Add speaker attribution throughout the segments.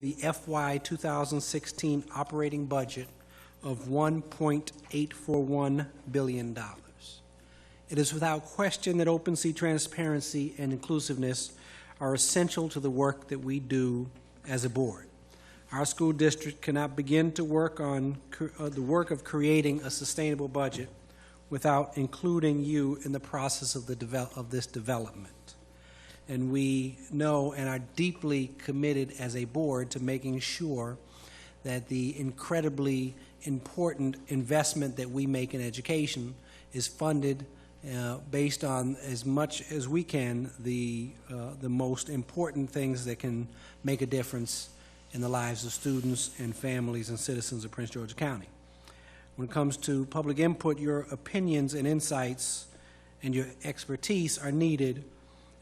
Speaker 1: the FY 2016 operating budget of $1.841 billion. It is without question that open transparency and inclusiveness are essential to the work that we do as a board. Our school district cannot begin to work on the work of creating a sustainable budget without including you in the process of this development. And we know and are deeply committed as a board to making sure that the incredibly important investment that we make in education is funded based on, as much as we can, the most important things that can make a difference in the lives of students and families and citizens of Prince George's County. When it comes to public input, your opinions and insights and your expertise are needed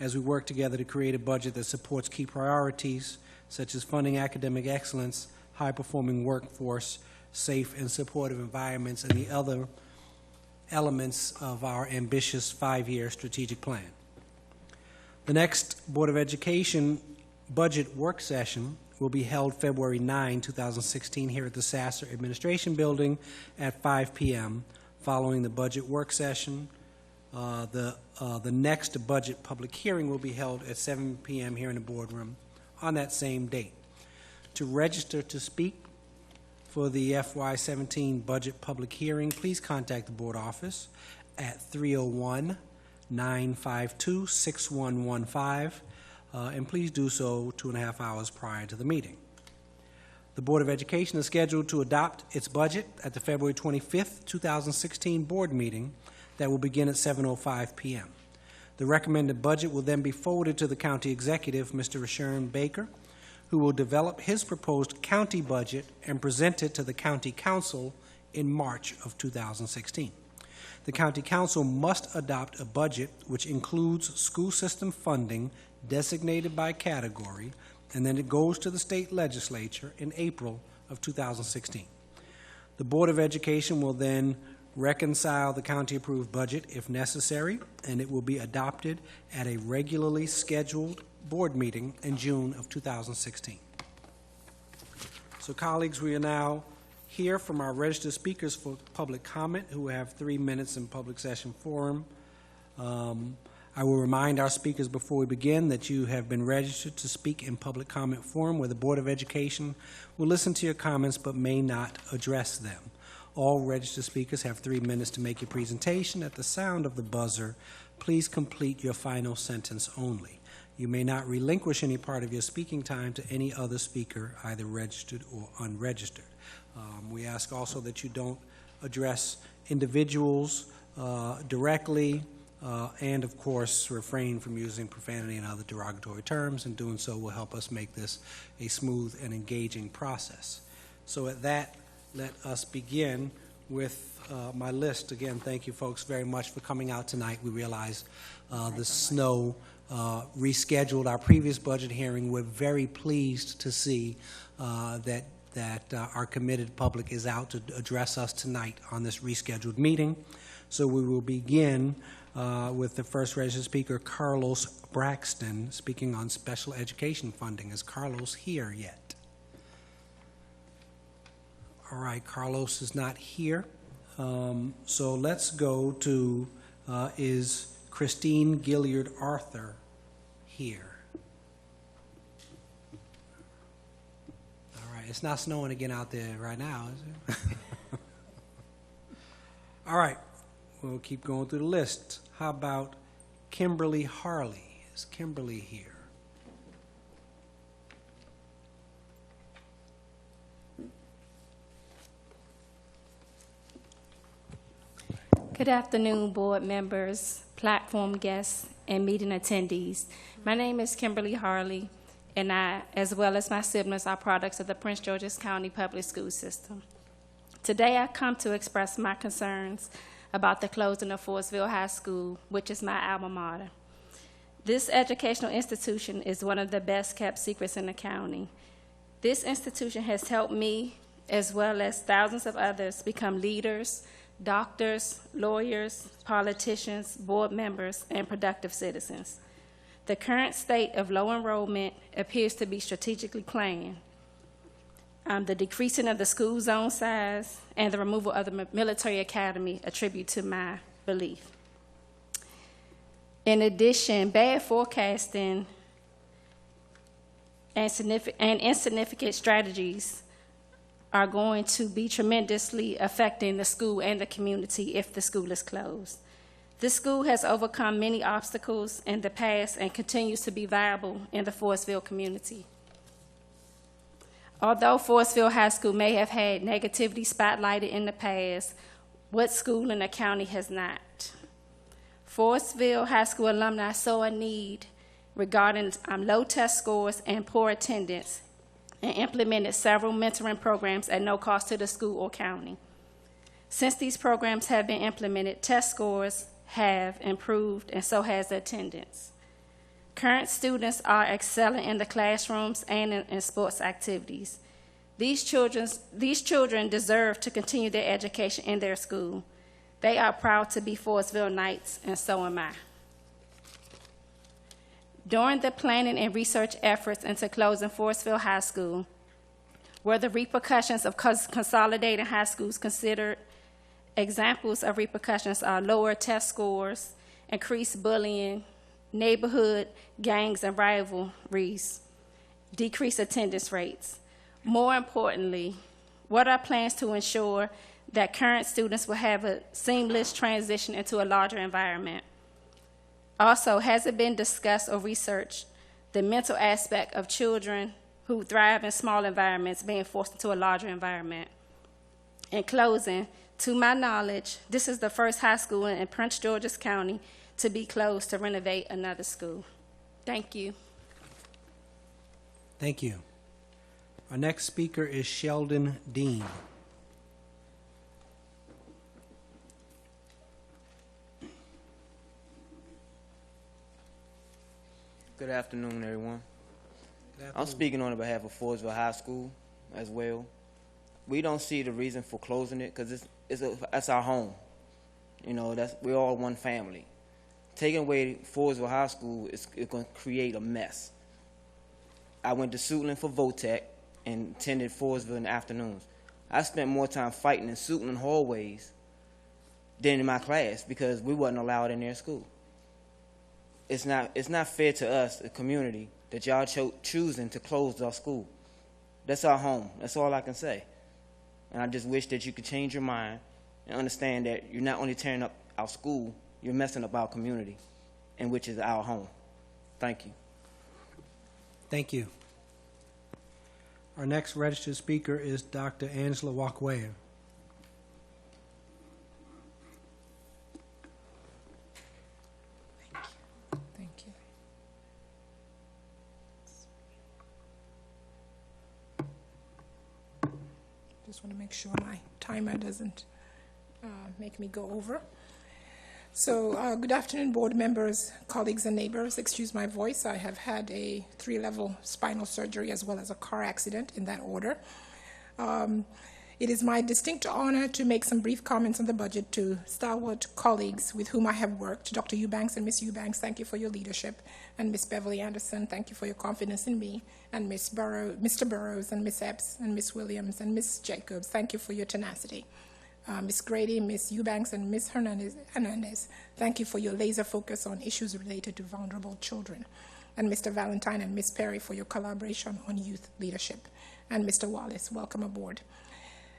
Speaker 1: as we work together to create a budget that supports key priorities such as funding academic excellence, high-performing workforce, safe and supportive environments, and the other elements of our ambitious 5-year strategic plan. The next Board of Education budget work session will be held February 9, 2016 here at the Sasser Administration Building at 5 p.m. Following the budget work session, the next budget public hearing will be held at 7 p.m. here in the boardroom on that same date. To register to speak for the FY-17 budget public hearing, please contact the board office at 301-952-6115, and please do so 2.5 hours prior to the meeting. The Board of Education is scheduled to adopt its budget at the February 25th, 2016 board meeting that will begin at 7:05 p.m. The recommended budget will then be forwarded to the county executive, Mr. Rashawn Baker, who will develop his proposed county budget and present it to the county council in March of 2016. The county council must adopt a budget which includes school system funding designated by category, and then it goes to the state legislature in April of 2016. The Board of Education will then reconcile the county-approved budget if necessary, and it will be adopted at a regularly scheduled board meeting in June of 2016. So, colleagues, we are now here from our registered speakers for public comment who have 3 minutes in public session forum. I will remind our speakers before we begin that you have been registered to speak in public comment forum where the Board of Education will listen to your comments but may not address them. All registered speakers have 3 minutes to make your presentation. At the sound of the buzzer, please complete your final sentence only. You may not relinquish any part of your speaking time to any other speaker, either registered or unregistered. We ask also that you don't address individuals directly, and of course refrain from using profanity and other derogatory terms, and doing so will help us make this a smooth and engaging process. So at that, let us begin with my list. Again, thank you folks very much for coming out tonight. We realize the snow rescheduled our previous budget hearing. We're very pleased to see that our committed public is out to address us tonight on this rescheduled meeting. So we will begin with the first registered speaker, Carlos Braxton, speaking on special education funding. Is Carlos here yet? All right, Carlos is not here. So let's go to, is Christine Gilliard-Arthur here? All right, it's not snowing again out there right now, is it? All right, we'll keep going through the list. How about Kimberly Harley? Is Kimberly here?
Speaker 2: Good afternoon, board members, platform guests, and meeting attendees. My name is Kimberly Harley, and I, as well as my siblings, are products of the Prince George's County Public School System. Today, I come to express my concerns about the closing of Forestville High School, which is my alma mater. This educational institution is one of the best-kept secrets in the county. This institution has helped me, as well as thousands of others, become leaders, doctors, lawyers, politicians, board members, and productive citizens. The current state of low enrollment appears to be strategically planned. the decreasing of the school zone size, and the removal of the military academy attribute to my belief. In addition, bad forecasting and insignificant strategies are going to be tremendously affecting the school and the community if the school is closed. This school has overcome many obstacles in the past and continues to be viable in the Forestville community. Although Forestville High School may have had negativity spotlighted in the past, what school in the county has not? Forestville High School alumni saw a need regarding low test scores and poor attendance and implemented several mentoring programs at no cost to the school or county. Since these programs have been implemented, test scores have improved and so has attendance. Current students are excelling in the classrooms and in sports activities. These children deserve to continue their education in their school. They are proud to be Forestville Knights, and so am I. During the planning and research efforts into closing Forestville High School, were the repercussions of consolidating high schools considered? Examples of repercussions are lower test scores, increased bullying, neighborhood gangs and rivalries, decreased attendance rates. More importantly, what are plans to ensure that current students will have a seamless transition into a larger environment? Also, has it been discussed or researched the mental aspect of children who thrive in small environments being forced into a larger environment? In closing, to my knowledge, this is the first high school in Prince George's County to be closed to renovate another school. Thank you.
Speaker 1: Thank you. Our next speaker is Sheldon Dean.
Speaker 3: Good afternoon, everyone.
Speaker 1: Good afternoon.
Speaker 3: I'm speaking on behalf of Forestville High School as well. We don't see the reason for closing it because it's our home. You know, we're all one family. Taking away Forestville High School is going to create a mess. I went to Suitland for VOTEC and attended Forestville in the afternoons. I spent more time fighting in Suitland hallways than in my class because we wasn't allowed in their school. It's not fair to us, the community, that y'all choosing to close our school. That's our home. That's all I can say. And I just wish that you could change your mind and understand that you're not only tearing up our school, you're messing up our community, and which is our home. Thank you.
Speaker 1: Thank you. Our next registered speaker is Dr. Angela Walkway.
Speaker 4: Thank you. Just want to make sure my timer doesn't make me go over. So good afternoon, board members, colleagues, and neighbors. Excuse my voice. I have had a 3-level spinal surgery as well as a car accident in that order. It is my distinct honor to make some brief comments on the budget to stalwart colleagues with whom I have worked. Dr. Eubanks and Ms. Eubanks, thank you for your leadership. And Ms. Beverly Anderson, thank you for your confidence in me. And Mr. Burrows and Ms. Epps and Ms. Williams and Ms. Jacobs, thank you for your tenacity. Ms. Grady, Ms. Eubanks, and Ms. Hernandez, thank you for your laser focus on issues related to vulnerable children. And Mr. Valentine and Ms. Perry for your collaboration on youth leadership. And Mr. Wallace, welcome aboard.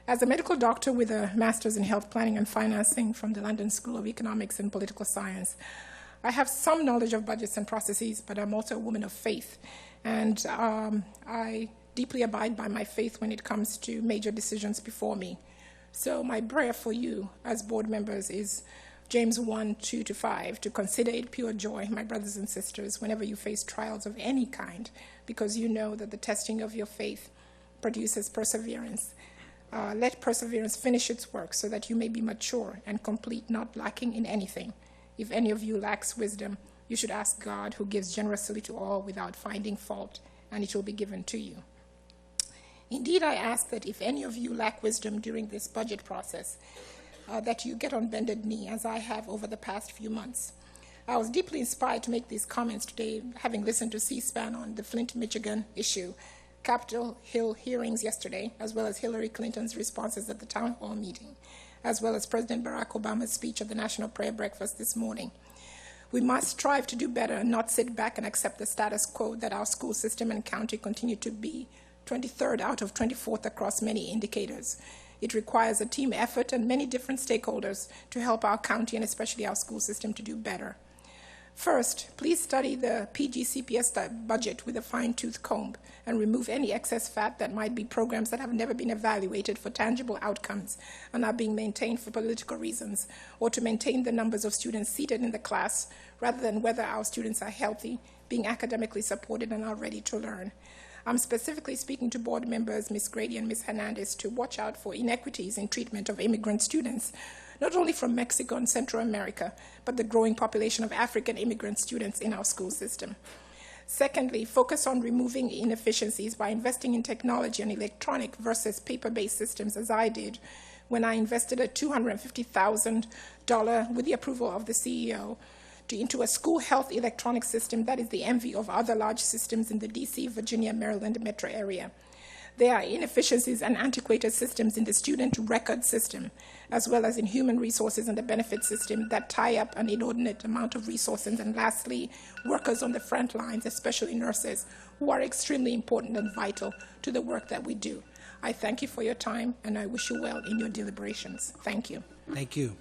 Speaker 4: As a medical doctor with a master's in health planning and financing from the London School of Economics and Political Science, I have some knowledge of budgets and processes, but I'm also a woman of faith. And I deeply abide by my faith when it comes to major decisions before me. So my prayer for you as board members is James 1:2-5, to consider it pure joy, my brothers and sisters, whenever you face trials of any kind, because you know that the testing of your faith produces perseverance. Let perseverance finish its work so that you may be mature and complete, not lacking in anything. If any of you lacks wisdom, you should ask God, who gives generously to all without finding fault, and it will be given to you. Indeed, I ask that if any of you lack wisdom during this budget process, that you get on bended knee, as I have over the past few months. I was deeply inspired to make these comments today, having listened to C-SPAN on the Flint, Michigan issue, Capitol Hill hearings yesterday, as well as Hillary Clinton's responses at the town hall meeting, as well as President Barack Obama's speech at the National Prayer Breakfast this morning. We must strive to do better and not sit back and accept the status quo that our school system and county continue to be 23rd out of 24th across many indicators. It requires a team effort and many different stakeholders to help our county and especially our school system to do better. First, please study the PGCPS budget with a fine-tooth comb and remove any excess fat that might be programs that have never been evaluated for tangible outcomes and are being maintained for political reasons, or to maintain the numbers of students seated in the class rather than whether our students are healthy, being academically supported, and are ready to learn. I'm specifically speaking to board members, Ms. Grady and Ms. Hernandez, to watch out for inequities in treatment of immigrant students, not only from Mexico and Central America, but the growing population of African immigrant students in our school system. Secondly, focus on removing inefficiencies by investing in technology and electronic versus paper-based systems, as I did when I invested a $250,000 with the approval of the CEO into a school health electronic system that is the envy of other large systems in the DC, Virginia, Maryland metro area. There are inefficiencies and antiquated systems in the student record system, as well as in human resources and the benefit system that tie up an inordinate amount of resources. And lastly, workers on the front lines, especially nurses, who are extremely important and vital to the work that we do. I thank you for your time, and I wish you well in your deliberations. Thank you.
Speaker 1: Thank you.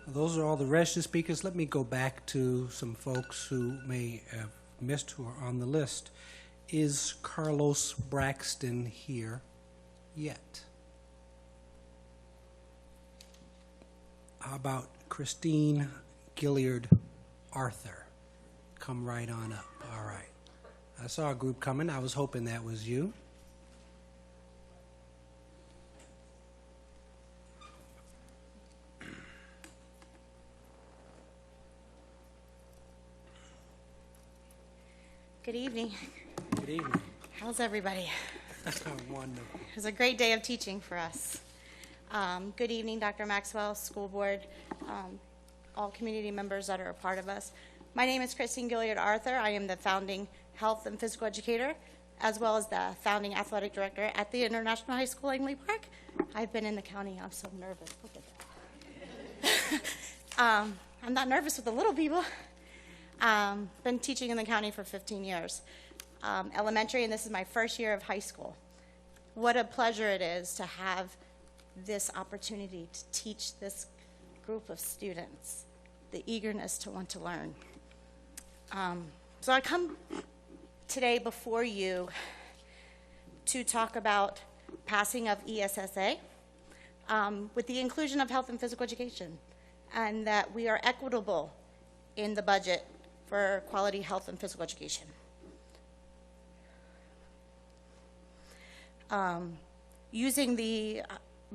Speaker 1: Those are all the registered speakers. Let me go back to some folks who may have missed who are on the list. Is Carlos Braxton here yet? How about Christine Gilliard Arthur? Come right on up. All right. I saw a group coming. I was hoping that was you.
Speaker 5: Good evening.
Speaker 1: Good evening.
Speaker 5: How's everybody?
Speaker 1: Wonderful.
Speaker 5: It was a great day of teaching for us. Good evening, Dr. Maxwell, school board, all community members that are a part of us. My name is Christine Gilliard Arthur. I am the founding health and physical educator, as well as the founding athletic director at the International High School, Langley Park. I've been in the county. I'm so nervous. Look at that. I'm not nervous with the little people. Been teaching in the county for 15 years. Elementary, and this is my first year of high school. What a pleasure it is to have this opportunity to teach this group of students, the eagerness to want to learn. So I come today before you to talk about passing of ESSA with the inclusion of health and physical education, and that we are equitable in the budget for quality health and physical education. Using the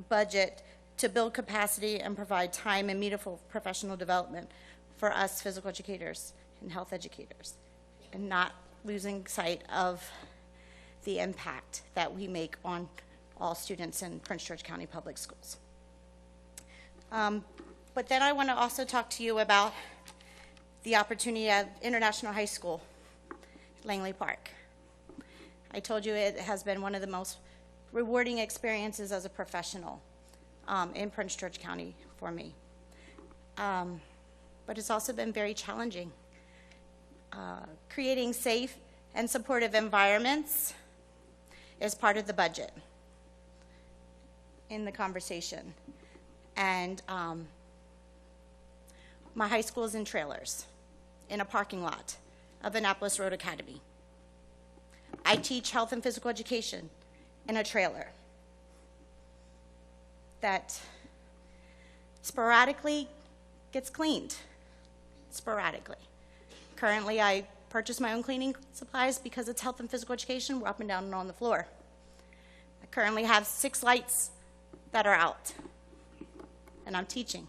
Speaker 5: budget to build capacity and provide time and meaningful professional development for us physical educators and health educators, and not losing sight of the impact that we make on all students in Prince George County Public Schools. But then I want to also talk to you about the opportunity at International High School, Langley Park. I told you it has been one of the most rewarding experiences as a professional in Prince George County for me. But it's also been very challenging. Creating safe and supportive environments is part of the budget in the conversation. And my high school is in trailers, in a parking lot of Annapolis Road Academy. I teach health and physical education in a trailer that sporadically gets cleaned, sporadically. Currently, I purchase my own cleaning supplies because it's health and physical education. We're up and down and on the floor. I currently have 6 lights that are out, and I'm teaching.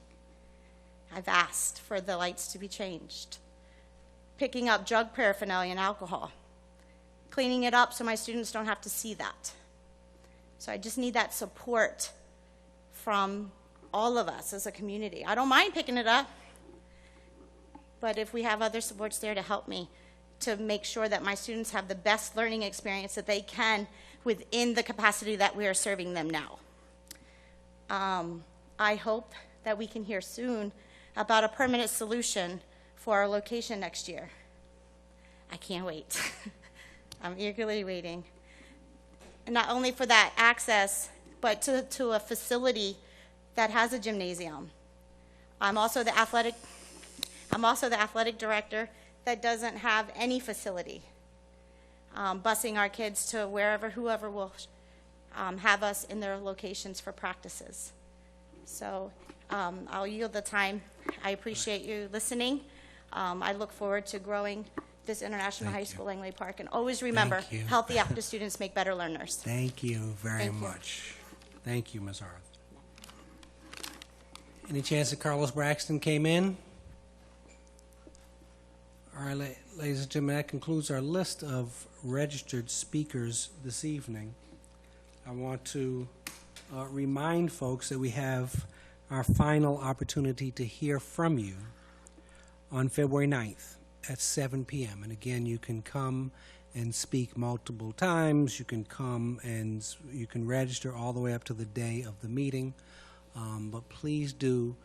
Speaker 5: I've asked for the lights to be changed. Picking up drug paraphernalia and alcohol. Cleaning it up so my students don't have to see that. So I just need that support from all of us as a community. I don't mind picking it up, but if we have other supports there to help me to make sure that my students have the best learning experience that they can within the capacity that we are serving them now. I hope that we can hear soon about a permanent solution for our location next year. I can't wait. I'm eagerly waiting. And not only for that access, but to a facility that has a gymnasium. I'm also the athletic director that doesn't have any facility, busing our kids to whoever will have us in their locations for practices. So I'll yield the time. I appreciate you listening. I look forward to growing this International High School Langley Park. And always remember, healthy active students make better learners.
Speaker 1: Thank you very much. Thank you, Ms. Arthur. Any chance that Carlos Braxton came in? All right, ladies and gentlemen, that concludes our list of registered speakers this evening. I want to remind folks that we have our final opportunity to hear from you on February 9th at 7 p.m. And again, you can come and speak multiple times. You can come and you can register all the way up to the day of the meeting. But please do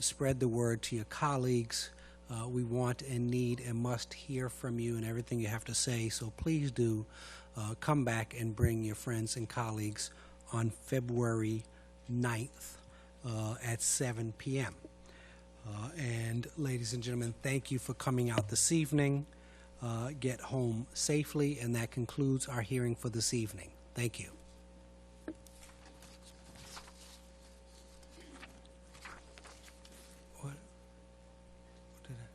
Speaker 1: spread the word to your colleagues. We want and need and must hear from you and everything you have to say. So please do come back and bring your friends and colleagues on February 9th at 7 p.m. And ladies and gentlemen, thank you for coming out this evening. Get home safely, and that concludes our hearing for this evening. Thank you. What did I?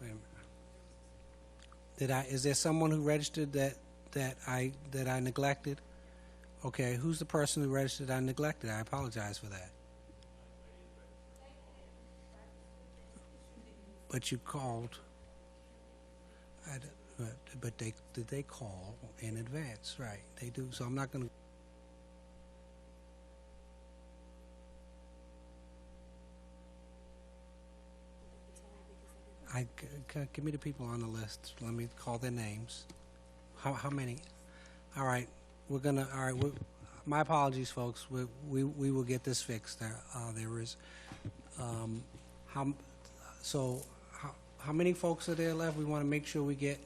Speaker 1: Wait a minute. Is there someone who registered that I neglected? Okay, who's the person who registered I neglected? I apologize for that. But you called. But did they call in advance? Right, they do. So I'm not going to. Give me the people on the list. Let me call their names. How many? All right, we're gonna. All right, my apologies, folks. We will get this fixed. There is. How many folks are there left? We want to make sure we get.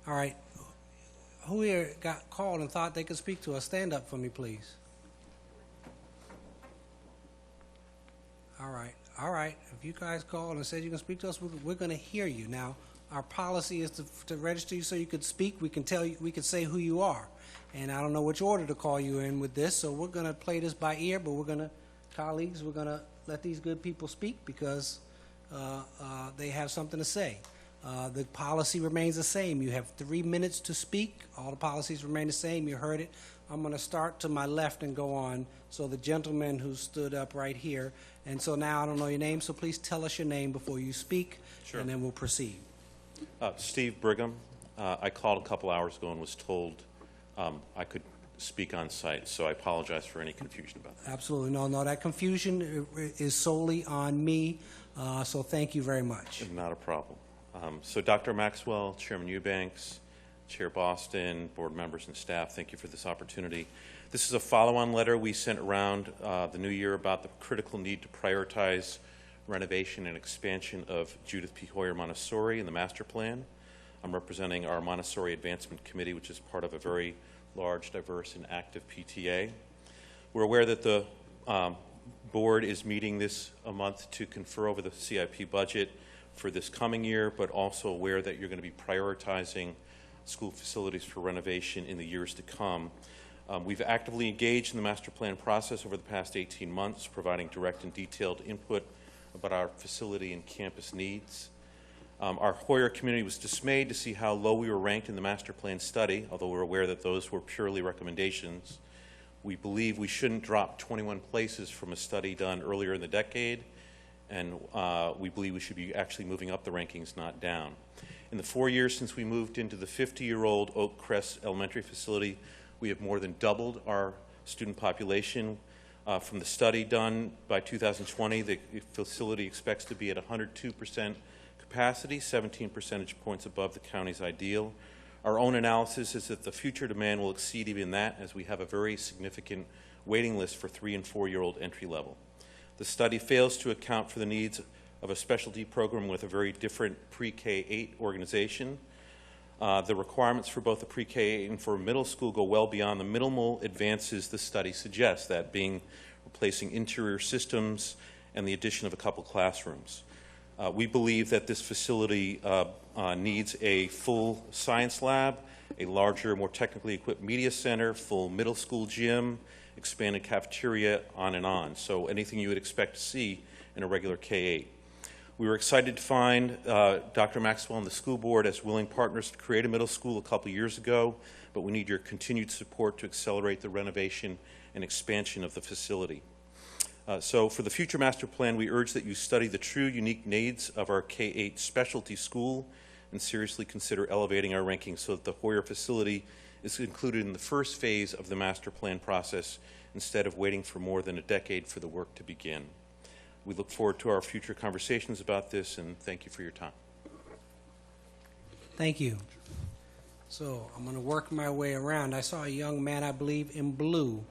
Speaker 1: All right. Who here got called and thought they could speak to us? Stand up for me, please. All right. All right. If you guys called and said you can speak to us, we're going to hear you. Now, our policy is to register you so you could speak. We can tell you. We can say who you are. And I don't know which order to call you in with this, so we're going to play this by ear. But we're going to, colleagues, we're going to let these good people speak because they have something to say. The policy remains the same. You have 3 minutes to speak. All the policies remain the same. You heard it. I'm going to start to my left and go on. So the gentleman who stood up right here. And so now I don't know your name, so please tell us your name before you speak,
Speaker 6: Sure.
Speaker 1: And then we'll proceed.
Speaker 6: Steve Brigham. I called a couple hours ago and was told I could speak on site, so I apologize for any confusion about that.
Speaker 1: Absolutely. No, that confusion is solely on me, so thank you very much.
Speaker 6: Not a problem. So Dr. Maxwell, Chairman Eubanks, Chair Boston, board members and staff, thank you for this opportunity. This is a follow-on letter we sent around the new year about the critical need to prioritize renovation and expansion of Judith P. Hoyer Montessori in the master plan. I'm representing our Montessori Advancement Committee, which is part of a very large, diverse, and active PTA. We're aware that the board is meeting this a month to confer over the CIP budget for this coming year, but also aware that you're going to be prioritizing school facilities for renovation in the years to come. We've actively engaged in the master plan process over the past 18 months, providing direct and detailed input about our facility and campus needs. Our Hoyer community was dismayed to see how low we were ranked in the master plan study, although we're aware that those were purely recommendations. We believe we shouldn't drop 21 places from a study done earlier in the decade, and we believe we should be actually moving up the rankings, not down. In the 4 years since we moved into the 50-year-old Oak Crest Elementary facility, we have more than doubled our student population. From the study done by 2020, the facility expects to be at 102% capacity, 17 percentage points above the county's ideal. Our own analysis is that the future demand will exceed even that, as we have a very significant waiting list for 3- and 4-year-old entry level. The study fails to account for the needs of a specialty program with a very different pre-K-8 organization. The requirements for both the pre-K and for middle school go well beyond the minimal advances the study suggests, that being replacing interior systems and the addition of a couple classrooms. We believe that this facility needs a full science lab, a larger, more technically equipped media center, full middle school gym, expanded cafeteria, on and on. So anything you would expect to see in a regular K-8. We were excited to find Dr. Maxwell and the school board as willing partners to create a middle school a couple years ago, but we need your continued support to accelerate the renovation and expansion of the facility. So for the future master plan, we urge that you study the true unique needs of our K-8 specialty school and seriously consider elevating our rankings so that the Hoyer facility is included in the first phase of the master plan process instead of waiting for more than a decade for the work to begin. We look forward to our future conversations about this, and thank you for your time.
Speaker 1: Thank you. So I'm going to work my way around. I saw a young man, I believe, in blue,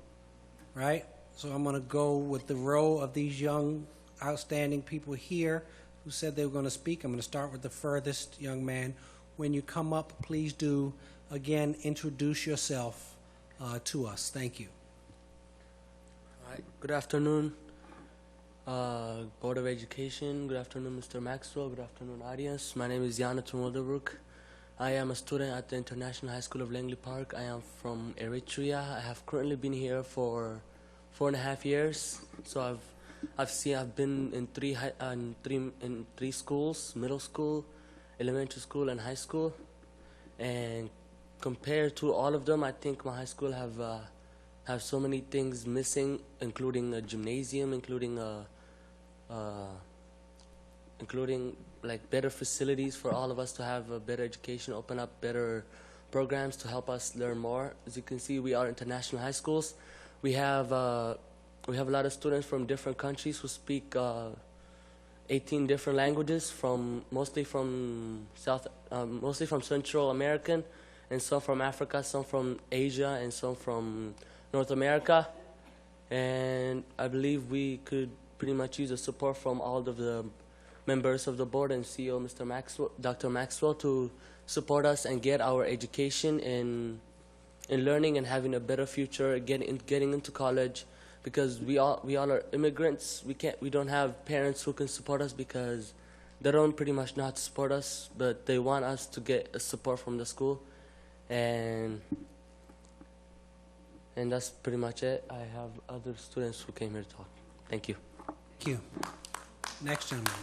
Speaker 1: right? So I'm going to go with the row of these young, outstanding people here who said they were going to speak. I'm going to start with the furthest young man. When you come up, please do, again, introduce yourself to us. Thank you.
Speaker 7: All right. Good afternoon, Board of Education. Good afternoon, Mr. Maxwell. Good afternoon, audience. My name is Jonathan Wilderbrook. I am a student at the International High School of Langley Park. I am from Eritrea. I have currently been here for 4.5 years. So I've been in three schools: middle school, elementary school, and high school. And compared to all of them, I think my high school have so many things missing, including a gymnasium, including like better facilities for all of us to have a better education, open up better programs to help us learn more. As you can see, we are international high schools. We have a lot of students from different countries who speak 18 different languages, mostly from Central American, and some from Africa, some from Asia, and some from North America. And I believe we could pretty much use the support from all of the members of the board and CEO, Mr. Maxwell, Dr. Maxwell, to support us and get our education in learning and having a better future, getting into college, because we all are immigrants. We don't have parents who can support us because they don't pretty much know how to support us, but they want us to get support from the school, and that's pretty much it. I have other students who came here to talk. Thank you.
Speaker 1: Thank you. Next gentleman.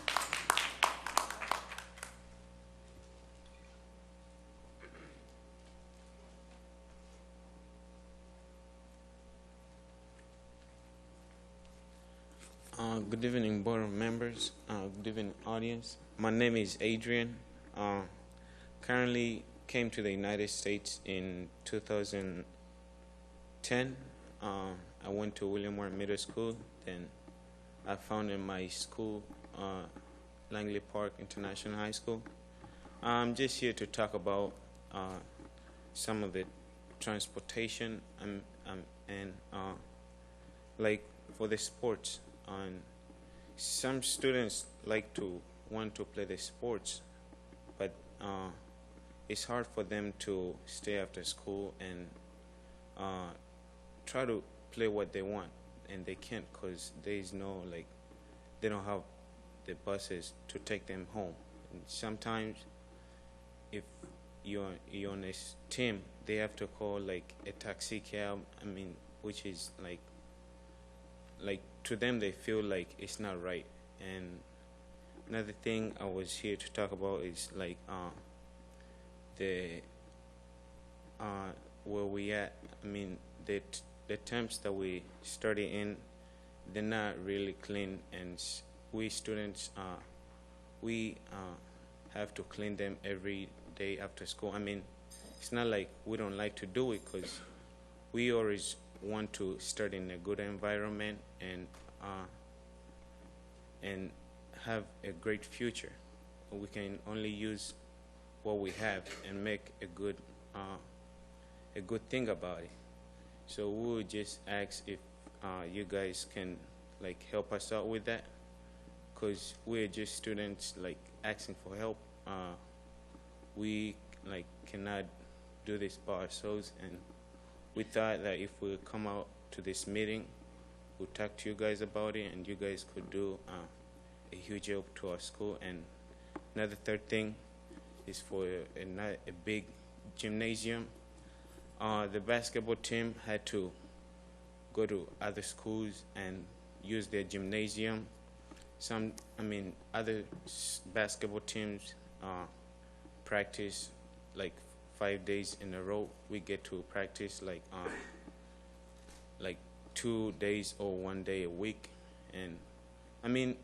Speaker 8: Good evening, board members. Good evening, audience. My name is Adrian. Currently came to the United States in 2010. I went to William Ward Middle School. Then I founded my school, Langley Park International High School. I'm just here to talk about some of the transportation and like for the sports. Some students want to play the sports, but it's hard for them to stay after school and try to play what they want, and they can't because they don't have the buses to take them home. And sometimes if you're on a team, they have to call like a taxi cab, which is like to them they feel like it's not right. And another thing I was here to talk about is like where we at. The terms that we study in, they're not really clean, and we students we have to clean them every day after school. It's not like we don't like to do it, because we always want to study in a good environment and have a great future. we can only use what we have and make a good thing about it. So we would just ask if you guys can like help us out with that, because we're just students like asking for help. We like cannot do this by ourselves, and we thought that if we come out to this meeting, we'll talk to you guys about it, and you guys could do a huge help to our school. And another third thing is for a big gymnasium. The basketball team had to go to other schools and use their gymnasium. Other basketball teams practice like 5 days in a row. We get to practice like 2 days or 1 day a week, and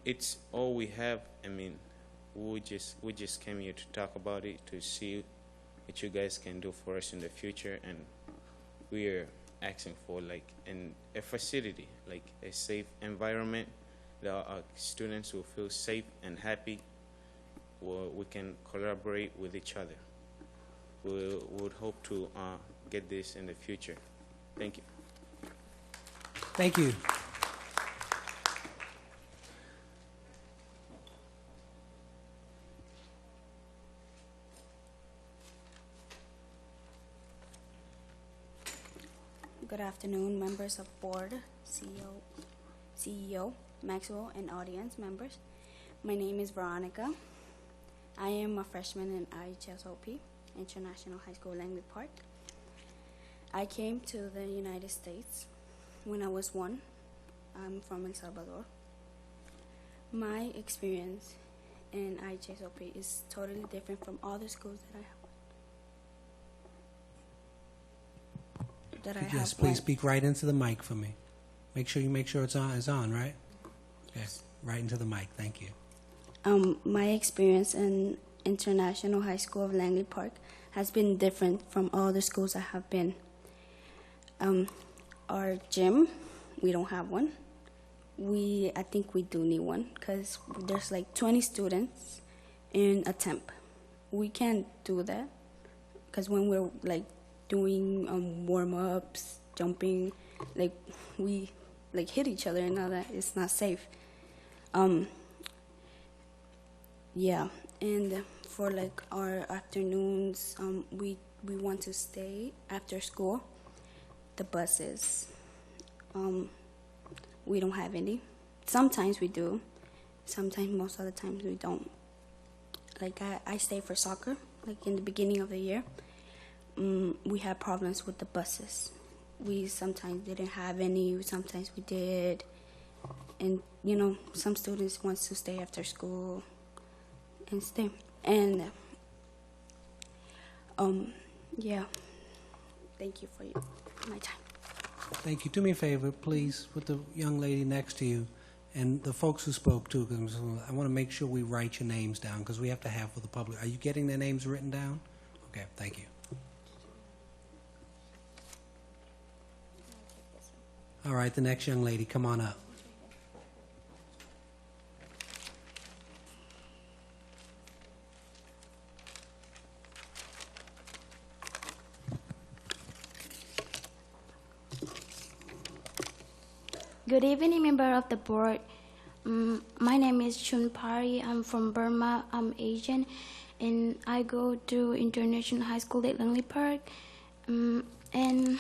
Speaker 8: it's all we have. We just came here to talk about it, to see what you guys can do for us in the future, and we are asking for like a facility, like a safe environment that our students will feel safe and happy, where we can collaborate with each other. We would hope to get this in the future. Thank you.
Speaker 1: Thank you.
Speaker 9: Good afternoon, members of board, CEO Maxwell, and audience members. My name is Veronica. I am a freshman in IHSOP, International High School, Langley Park. I came to the United States when I was 1. I'm from El Salvador. My experience in IHSOP is totally different from all the schools that I have.
Speaker 1: Yes, please speak right into the mic for me. Make sure it's on, right? Yes, right into the mic. Thank you.
Speaker 9: My experience in International High School of Langley Park has been different from all the schools I have been. Our gym, we don't have one. I think we do need one, because there's like 20 students in a temp. We can't do that, because when we're like doing warm-ups, jumping, like we like hit each other and all that. It's not safe. Yeah, and for like our afternoons, we want to stay after school. The buses, we don't have any. Sometimes we do. Sometimes, most of the times we don't. Like I stay for soccer, like in the beginning of the year. We had problems with the buses. We sometimes didn't have any, sometimes we did. And, some students want to stay after school and stay. And, yeah, thank you for my time.
Speaker 1: Thank you. Do me a favor, please, with the young lady next to you and the folks who spoke too, because I want to make sure we write your names down, because we have to have for the public. Are you getting their names written down? Okay, thank you. All right, the next young lady, come on up.
Speaker 10: Good evening, member of the board. My name is Chun Pari. I'm from Burma. I'm Asian, and I go to International High School at Langley Park. And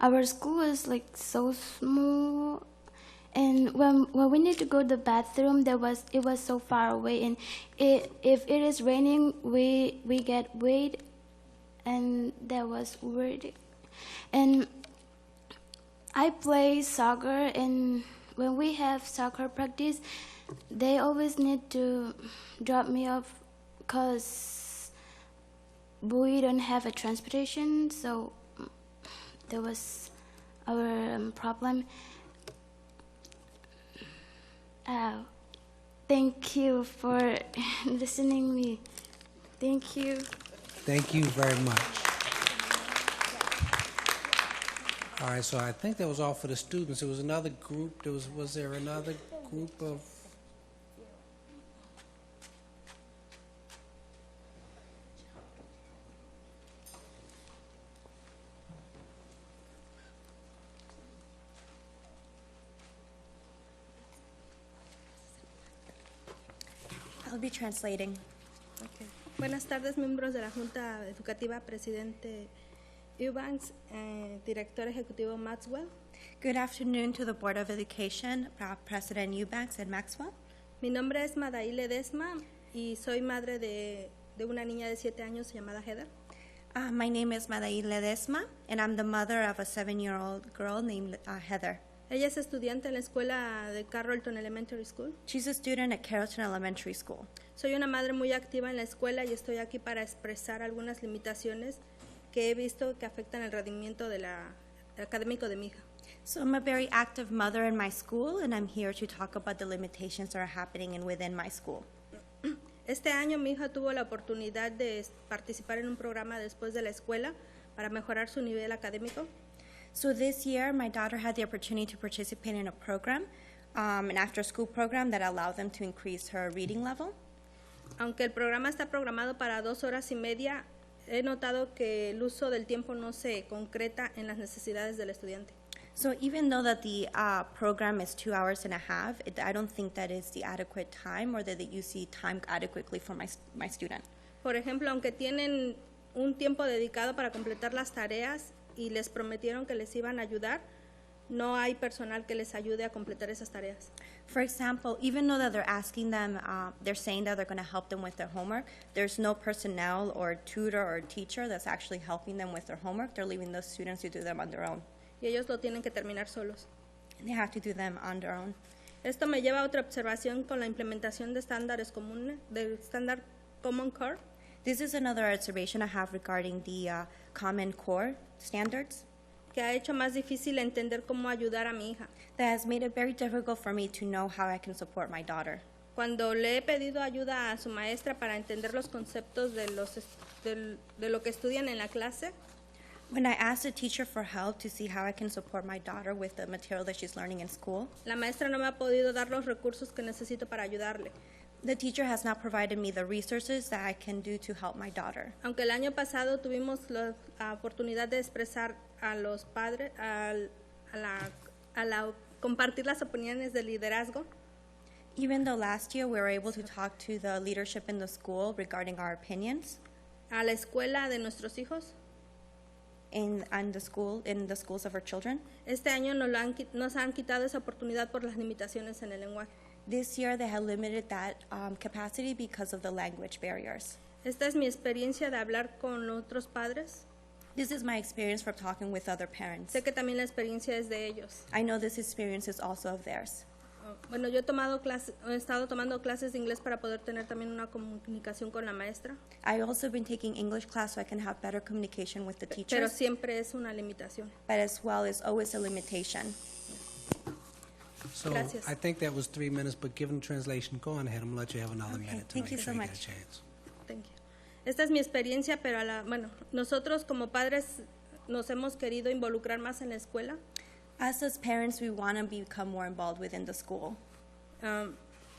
Speaker 10: our school is like so small, and when we need to go to the bathroom, it was so far away, and if it is raining, we get wet, and that was weird. And I play soccer, and when we have soccer practice, they always need to drop me off because we don't have a transportation, so that was our problem. Thank you for listening me. Thank you.
Speaker 1: Thank you very much. All right, so I think that was all for the students. There was another group. Was there another group of?
Speaker 11: I'll be translating.
Speaker 12: Okay. Buenas tardes, miembros de la Junta Educativa, Presidente Eubanks, Director Ejecutivo Maxwell.
Speaker 11: Good afternoon to the Board of Education, President Eubanks and Maxwell.
Speaker 12: Mi nombre es Madaí Ledesma y soy madre de una niña de 7 años llamada Heather.
Speaker 11: My name is Madaí Ledesma, and I'm the mother of a 7-year-old girl named Heather.
Speaker 12: Ella es estudiante en la escuela de Carrollton Elementary School.
Speaker 11: She's a student at Carrollton Elementary School.
Speaker 12: Soy una madre muy activa en la escuela y estoy aquí para expresar algunas limitaciones que he visto que afectan el rendimiento académico de mi hija.
Speaker 11: So I'm a very active mother in my school, and I'm here to talk about the limitations that are happening within my school.
Speaker 12: Este año mi hija tuvo la oportunidad de participar en un programa después de la escuela para mejorar su nivel académico.
Speaker 11: So this year, my daughter had the opportunity to participate in a program, an after-school program that allowed them to increase her reading level.
Speaker 12: Aunque el programa está programado para 2 horas y media, he notado que el uso del tiempo no se concreta en las necesidades del estudiante.
Speaker 11: So even though that the program is 2 hours and a half, I don't think that is the adequate time or that you see time adequately for my student.
Speaker 12: Por ejemplo, aunque tienen un tiempo dedicado para completar las tareas y les prometieron que les iban a ayudar, no hay personal que les ayude a completar esas tareas.
Speaker 11: For example, even though that they're asking them, they're saying that they're going to help them with their homework, there's no personnel or tutor or teacher that's actually helping them with their homework. They're leaving those students to do them on their own.
Speaker 12: Y ellos lo tienen que terminar solos.
Speaker 11: And they have to do them on their own.
Speaker 12: Esto me lleva a otra observación con la implementación de estándares comunes, del estándar Common Core.
Speaker 11: This is another observation I have regarding the Common Core standards.
Speaker 12: Que ha hecho más difícil entender cómo ayudar a mi hija.
Speaker 11: That has made it very difficult for me to know how I can support my daughter.
Speaker 12: Cuando le he pedido ayuda a su maestra para entender los conceptos de lo que estudian en la clase,
Speaker 11: when I asked the teacher for help to see how I can support my daughter with the material that she's learning in school,
Speaker 12: la maestra no me ha podido dar los recursos que necesito para ayudarle.
Speaker 11: The teacher has not provided me the resources that I can do to help my daughter.
Speaker 12: Aunque el año pasado tuvimos la oportunidad de expresar a los padres, compartir las opiniones del liderazgo,
Speaker 11: even though last year we were able to talk to the leadership in the school regarding our opinions,
Speaker 12: a la escuela de nuestros hijos,
Speaker 11: in the schools of our children,
Speaker 12: este año nos han quitado esa oportunidad por las limitaciones en el lenguaje.
Speaker 11: This year they have limited that capacity because of the language barriers.
Speaker 12: Esta es mi experiencia de hablar con otros padres.
Speaker 11: This is my experience from talking with other parents.
Speaker 12: Sé que también la experiencia es de ellos.
Speaker 11: I know this experience is also of theirs.
Speaker 12: Bueno, yo he estado tomando clases de inglés para poder tener también una comunicación con la maestra.
Speaker 11: I've also been taking English class so I can have better communication with the teachers.
Speaker 12: Pero siempre es una limitación.
Speaker 11: But as well, it's always a limitation.
Speaker 1: So
Speaker 12: Gracias.
Speaker 1: I think that was 3 minutes, but given the translation, go on ahead. I'm going to let you have another minute to
Speaker 11: Thank
Speaker 1: make
Speaker 11: you
Speaker 1: sure
Speaker 11: so
Speaker 1: you get a
Speaker 11: much.
Speaker 1: chance.
Speaker 12: Thank you. Esta es mi experiencia, pero nosotros como padres nos hemos querido involucrar más en la escuela.
Speaker 11: As parents, we want to become more involved within the school.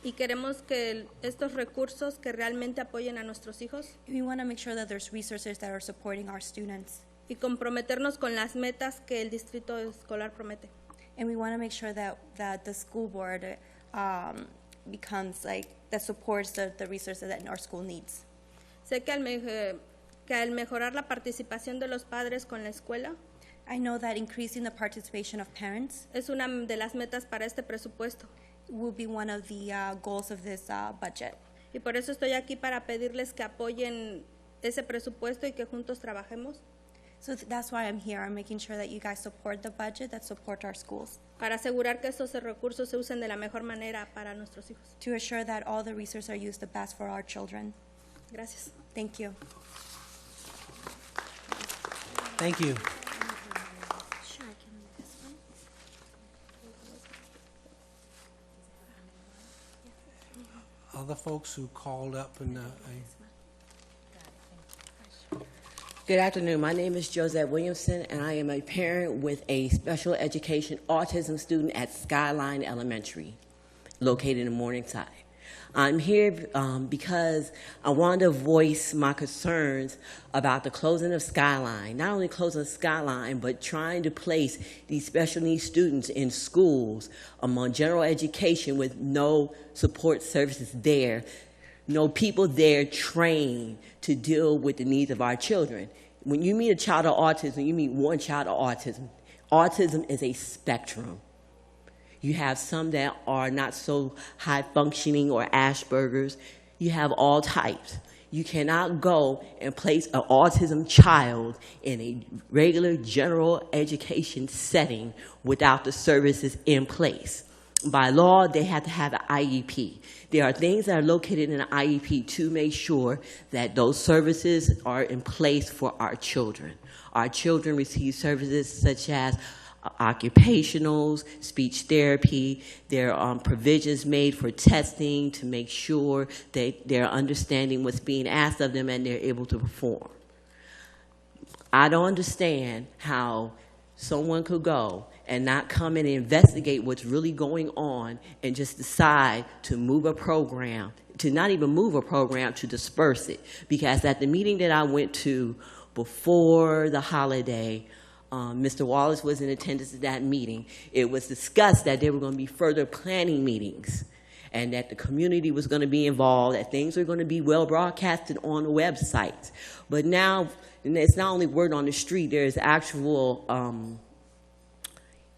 Speaker 12: Y queremos que estos recursos que realmente apoyen a nuestros hijos.
Speaker 11: We want to make sure that there's resources that are supporting our students.
Speaker 12: Y comprometernos con las metas que el distrito escolar promete.
Speaker 11: And we want to make sure that the school board becomes that supports the resources that our school needs.
Speaker 12: Sé que al mejorar la participación de los padres con la escuela,
Speaker 11: I know that increasing the participation of parents
Speaker 12: es una de las metas para este presupuesto.
Speaker 11: Will be one of the goals of this budget.
Speaker 12: Y por eso estoy aquí para pedirles que apoyen ese presupuesto y que juntos trabajemos.
Speaker 11: So that's why I'm here. I'm making sure that you guys support the budget, that support our schools.
Speaker 12: Para asegurar que estos recursos se usen de la mejor manera para nuestros hijos.
Speaker 11: To assure that all the resources are used the best for our children.
Speaker 12: Gracias.
Speaker 11: Thank you.
Speaker 1: Thank you.
Speaker 11: Sure, I can do this one.
Speaker 1: Other folks who called up and
Speaker 13: Good afternoon. My name is Josette Williamson, and I am a parent with a special education autism student at Skyline Elementary, located in Morningside. I'm here because I wanted to voice my concerns about the closing of Skyline. Not only closing Skyline, but trying to place these special needs students in schools among general education with no support services there no people there trained to deal with the needs of our children. When you meet a child of autism, you meet one child of autism. Autism is a spectrum. You have some that are not so high functioning or Asperger's. You have all types. You cannot go and place an autism child in a regular general education setting without the services in place. By law, they have to have an IEP. There are things that are located in an IEP to make sure that those services are in place for our children. Our children receive services such as occupationals, speech therapy. There are provisions made for testing to make sure that they're understanding what's being asked of them and they're able to perform. I don't understand how someone could go and not come in and investigate what's really going on and just decide to move a program, to not even move a program, to disperse it. Because at the meeting that I went to before the holiday, Mr. Wallace was in attendance at that meeting. It was discussed that there were going to be further planning meetings and that the community was going to be involved, that things were going to be well broadcasted on the website. But now, it's not only word on the street, there's actual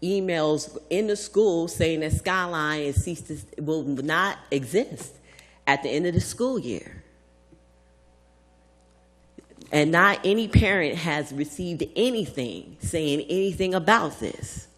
Speaker 13: emails in the school saying that Skyline will not exist at the end of the school year. And not any parent has received anything saying anything about this.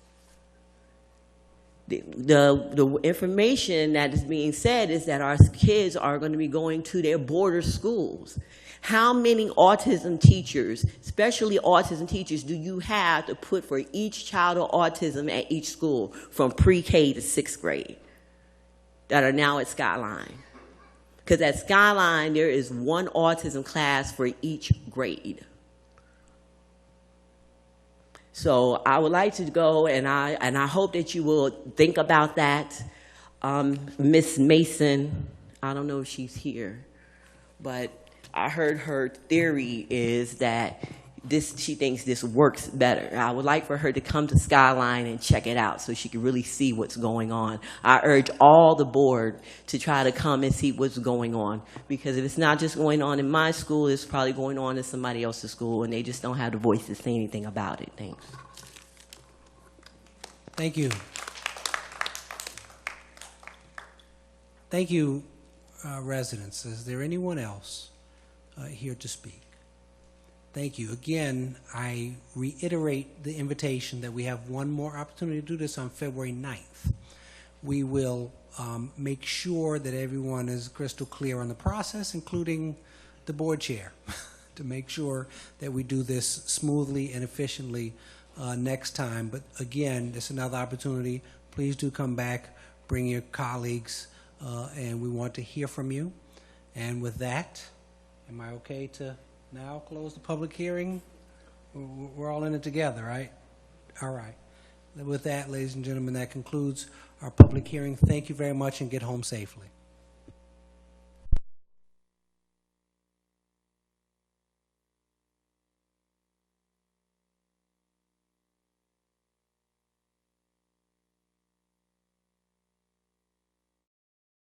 Speaker 13: The information that is being said is that our kids are going to be going to their border schools. How many autism teachers, especially autism teachers, do you have to put for each child of autism at each school from pre-K to 6th grade that are now at Skyline? Because at Skyline, there is one autism class for each grade. So I would like to go, and I hope that you will think about that. Miss Mason, I don't know if she's here, but I heard her theory is that she thinks this works better. I would like for her to come to Skyline and check it out so she can really see what's going on. I urge all the board to try to come and see what's going on, because if it's not just going on in my school, it's probably going on in somebody else's school, and they just don't have the voice to say anything about it. Thanks.
Speaker 1: Thank you. Thank you, residents. Is there anyone else here to speak? Thank you. Again, I reiterate the invitation that we have one more opportunity to do this on February 9th. We will make sure that everyone is crystal clear on the process, including the board chair, to make sure that we do this smoothly and efficiently next time. But again, it's another opportunity. Please do come back, bring your colleagues, and we want to hear from you. And with that, am I okay to now close the public hearing? We're all in it together, right? All right. With that, ladies and gentlemen, that concludes our public hearing. Thank you very much, and get home safely.